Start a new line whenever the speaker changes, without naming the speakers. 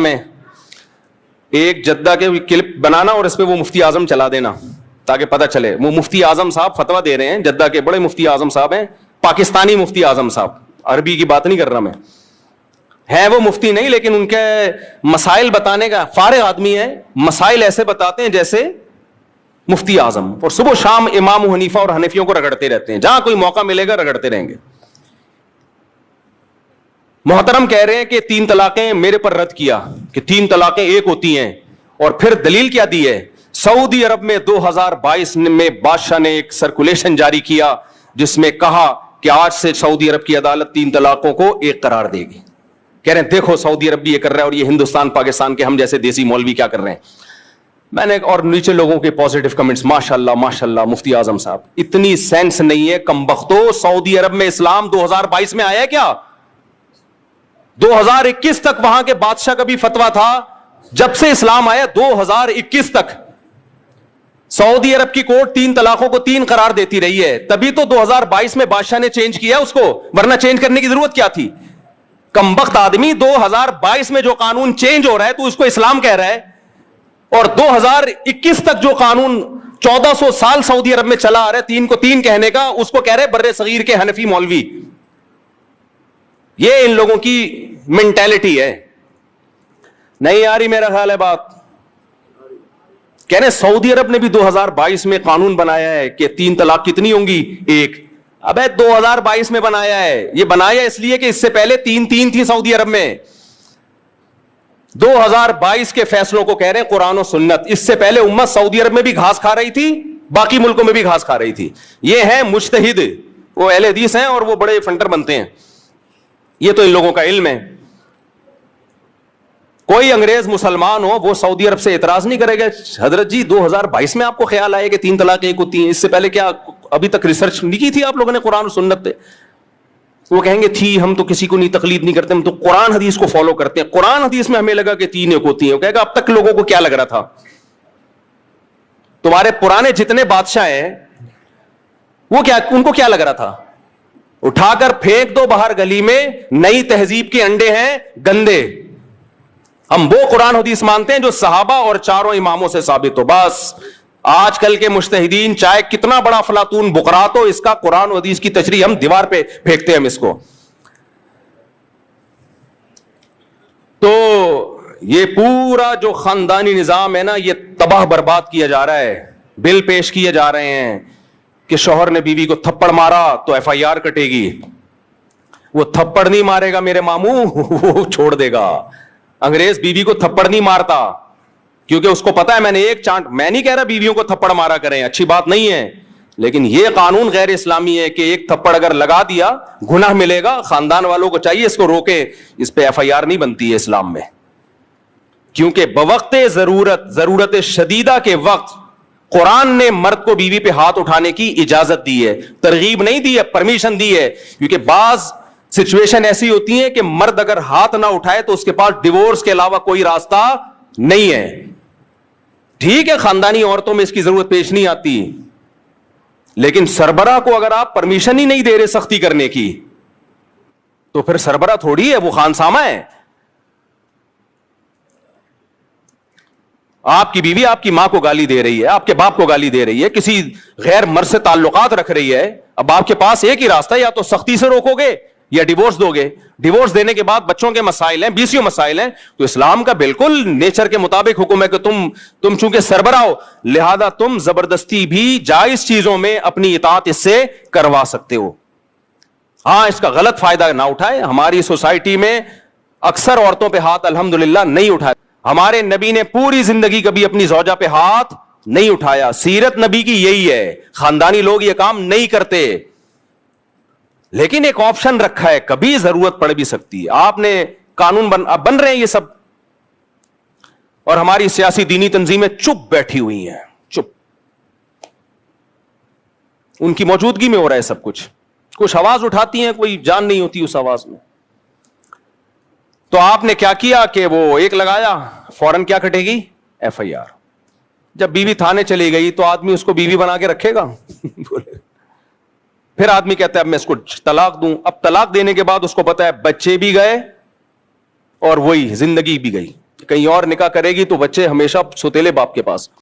میں ایک جدہ کے کلپ بنانا اور اس پہ وہ مفتی اعظم چلا دینا تاکہ پتہ چلے. وہ مفتی اعظم صاحب فتویٰ دے رہے ہیں, جدہ کے بڑے مفتی اعظم صاحب ہیں, پاکستانی مفتی اعظم صاحب, عربی کی بات نہیں کر رہا میں, ہے وہ مفتی نہیں لیکن ان کے مسائل بتانے کا فارغ آدمی ہے, مسائل ایسے بتاتے ہیں جیسے مفتی اعظم, اور صبح و شام امام حنیفہ اور حنفیوں کو رگڑتے رہتے ہیں, جہاں کوئی موقع ملے گا رگڑتے رہیں گے. محترم کہہ رہے ہیں کہ 3 طلاقیں میرے پر رد کیا کہ 3 طلاقیں ایک ہوتی ہیں, اور پھر دلیل کیا دی ہے؟ سعودی عرب میں 2022 میں بادشاہ نے ایک سرکولیشن جاری کیا جس میں کہا کہ آج سے سعودی عرب کی عدالت 3 طلاقوں کو ایک قرار دے گی. کہہ رہے ہیں دیکھو سعودی عرب بھی یہ کر رہا ہے اور یہ ہندوستان پاکستان کے ہم جیسے دیسی مولوی کیا کر رہے ہیں. میں نے اور نیچے لوگوں کے پازیٹیو کمنٹس, ماشاءاللہ مفتی اعظم صاحب, اتنی سینس نہیں ہے کم بختو. سعودی عرب میں اسلام 2022 میں آیا ہے کیا؟ 2021 تک وہاں کے بادشاہ کا بھی فتویٰ تھا. جب سے اسلام آیا 2021 تک سعودی عرب کی کورٹ 3 طلاقوں کو 3 قرار دیتی رہی ہے. تبھی تو 2022 میں بادشاہ نے چینج کیا اس کو, ورنہ چینج کرنے کی ضرورت کیا تھی؟ کمبخت آدمی, 2022 میں جو قانون چینج ہو رہا ہے تو اس کو اسلام کہہ رہا ہے, اور 2021 تک جو قانون 1400 سال سعودی عرب میں چلا آ رہا ہے 3 کو 3 کہنے کا, اس کو کہہ رہے بر صغیر کے حنفی مولوی. یہ ان لوگوں کی مینٹیلٹی ہے. نہیں آ رہی میرا خیال ہے بات؟ کہنے سعودی عرب نے بھی 2022 میں قانون بنایا ہے کہ 3 طلاق کتنی ہوں گی؟ ایک. ابے 2022 میں بنایا ہے, یہ بنایا اس لیے کہ اس سے پہلے 3 تھی سعودی عرب میں. 2022 کے فیصلوں کو کہہ رہے ہیں قرآن و سنت. اس سے پہلے امت سعودی عرب میں بھی گھاس کھا رہی تھی, باقی ملکوں میں بھی گھاس کھا رہی تھی. یہ ہیں مجتہد, وہ اہل حدیث ہیں اور وہ بڑے فنٹر بنتے ہیں. یہ تو ان لوگوں کا علم ہے. کوئی انگریز مسلمان ہو وہ سعودی عرب سے اعتراض نہیں کرے گا حضرت جی 2022 میں آپ کو خیال آئے کہ 3 طلاق ایک ہوتی ہیں, اس سے پہلے کیا ابھی تک ریسرچ نہیں کی تھی آپ لوگوں نے قرآن و سنت پہ؟ وہ کہیں گے تھی, ہم تو کسی کو نہیں تقلید نہیں کرتے, ہم تو قرآن حدیث کو فالو کرتے ہیں. قرآن حدیث میں ہمیں لگا کہ 3 ایک ہوتی ہیں. وہ کہے گا اب تک لوگوں کو کیا لگ رہا تھا؟ تمہارے پرانے جتنے بادشاہ ہیں وہ کیا, ان کو کیا لگ رہا تھا؟ اٹھا کر پھینک دو باہر گلی میں, نئی تہذیب کے انڈے ہیں گندے. ہم وہ قرآن حدیث مانتے ہیں جو صحابہ اور 4 اماموں سے ثابت ہو. بس آج کل کے مجتہدین چاہے کتنا بڑا افلاطون بقرات ہو, اس کا قرآن و حدیث کی تشریح ہم دیوار پہ پھینکتے ہیں ہم اس کو. تو یہ پورا جو خاندانی نظام ہے نا, یہ تباہ برباد کیا جا رہا ہے. بل پیش کیے جا رہے ہیں کہ شوہر نے بیوی کو تھپڑ مارا تو FIR کٹے گی. وہ تھپڑ نہیں مارے گا میرے ماموں, وہ چھوڑ دے گا. انگریز بیوی کو تھپڑ نہیں مارتا کیونکہ اس کو پتا ہے میں نے ایک چانٹ, میں نہیں کہہ رہا بیویوں کو تھپڑ مارا کریں, اچھی بات نہیں ہے, لیکن یہ قانون غیر اسلامی ہے کہ ایک تھپڑ اگر لگا دیا گناہ ملے گا. خاندان والوں کو چاہیے اس کو روکے, اس پہ FIR نہیں بنتی ہے اسلام میں, کیونکہ بوقت ضرورت شدیدہ کے وقت قرآن نے مرد کو بیوی پہ ہاتھ اٹھانے کی اجازت دی ہے, ترغیب نہیں دی ہے, پرمیشن دی ہے. کیونکہ بعض سچویشن ایسی ہوتی ہیں کہ مرد اگر ہاتھ نہ اٹھائے تو اس کے پاس ڈیورس کے علاوہ کوئی راستہ نہیں ہے. ٹھیک ہے خاندانی عورتوں میں اس کی ضرورت پیش نہیں آتی, لیکن سربراہ کو اگر آپ پرمیشن ہی نہیں دے رہے سختی کرنے کی تو پھر سربراہ تھوڑی ہے, وہ خانسامہ ہے. آپ کی بیوی آپ کی ماں کو گالی دے رہی ہے, آپ کے باپ کو گالی دے رہی ہے, کسی غیر مرد سے تعلقات رکھ رہی ہے. اب آپ کے پاس ایک ہی راستہ ہے, یا تو سختی سے روکو گے یا ڈیورس دو گے. ڈیورس دینے کے بعد بچوں کے مسائل ہیں, 20 مسائل ہیں. تو اسلام کا بالکل نیچر کے مطابق حکم ہے کہ تم چونکہ سربراہ ہو لہذا تم زبردستی بھی جائز چیزوں میں اپنی اطاعت اس سے کروا سکتے ہو. ہاں اس کا غلط فائدہ نہ اٹھائے. ہماری سوسائٹی میں اکثر عورتوں پہ ہاتھ الحمدللہ نہیں اٹھائے. ہمارے نبی نے پوری زندگی کبھی اپنی زوجہ پہ ہاتھ نہیں اٹھایا. سیرت نبی کی یہی ہے. خاندانی لوگ یہ کام نہیں کرتے, لیکن ایک آپشن رکھا ہے, کبھی ضرورت پڑ بھی سکتی ہے. آپ نے قانون بن رہے ہیں یہ سب, اور ہماری سیاسی دینی تنظیمیں چپ بیٹھی ہوئی ہیں, چپ. ان کی موجودگی میں ہو رہا ہے سب کچھ. کچھ آواز اٹھاتی ہیں, کوئی جان نہیں ہوتی اس آواز میں. تو آپ نے کیا کیا کہ وہ ایک لگایا, فوراً کیا کٹے گی؟ FIR. جب بیوی تھانے چلی گئی تو آدمی اس کو بیوی بنا کے رکھے گا؟ پھر آدمی کہتا ہے اب میں اس کو طلاق دوں. اب طلاق دینے کے بعد اس کو پتا ہے بچے بھی گئے اور وہی زندگی بھی گئی. کہیں اور نکاح کرے گی تو بچے ہمیشہ سوتیلے باپ کے پاس.